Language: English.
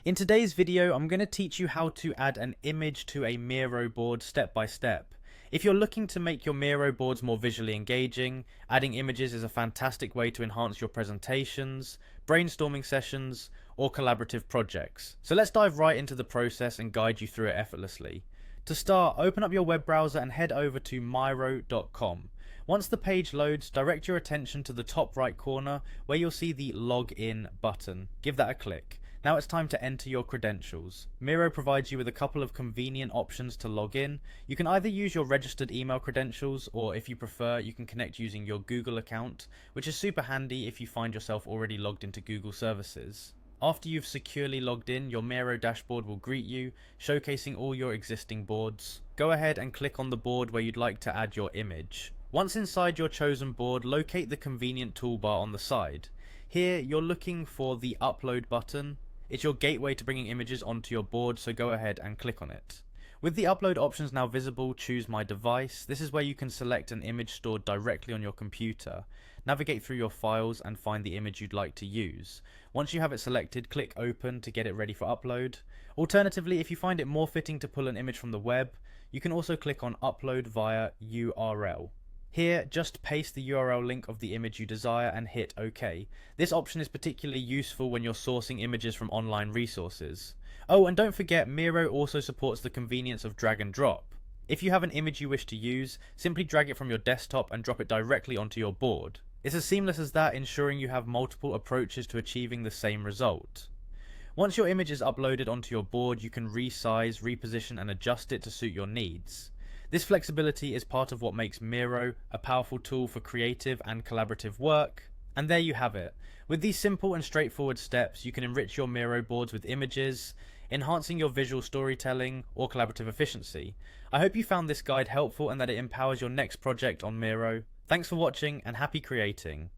In today's video, I'm going to teach you how to add an image to a Miro board step by step. If you're looking to make your Miro boards more visually engaging, adding images is a fantastic way to enhance your presentations, brainstorming sessions, or collaborative projects. So let's dive right into the process and guide you through it effortlessly. To start, open up your web browser and head over to Miro.com. Once the page loads, direct your attention to the top right corner where you'll see the Login button. Give that a click. Now it's time to enter your credentials. Miro provides you with a couple of convenient options to log in. You can either use your registered email credentials, or if you prefer, you can connect using your Google account, which is super handy if you find yourself already logged into Google services. After you've securely logged in, your Miro dashboard will greet you, showcasing all your existing boards. Go ahead and click on the board where you'd like to add your image. Once inside your chosen board, locate the convenient toolbar on the side. Here, you're looking for the Upload button. It's your gateway to bringing images onto your board, so go ahead and click on it. With the upload options now visible, choose My Device. This is where you can select an image stored directly on your computer. Navigate through your files and find the image you'd like to use. Once you have it selected, click Open to get it ready for upload. Alternatively, if you find it more fitting to pull an image from the web, you can also click on Upload via URL. Here, just paste the URL link of the image you desire and hit OK. This option is particularly useful when you're sourcing images from online resources. Oh, and don't forget, Miro also supports the convenience of drag and drop. If you have an image you wish to use, simply drag it from your desktop and drop it directly onto your board. It's as seamless as that, ensuring you have multiple approaches to achieving the same result. Once your image is uploaded onto your board, you can resize, reposition and adjust it to suit your needs. This flexibility is part of what makes Miro a powerful tool for creative and collaborative work. And there you have it. With these simple and straightforward steps, you can enrich your Miro boards with images, enhancing your visual storytelling or collaborative efficiency. I hope you found this guide helpful and that it empowers your next project on Miro. Thanks for watching and happy creating.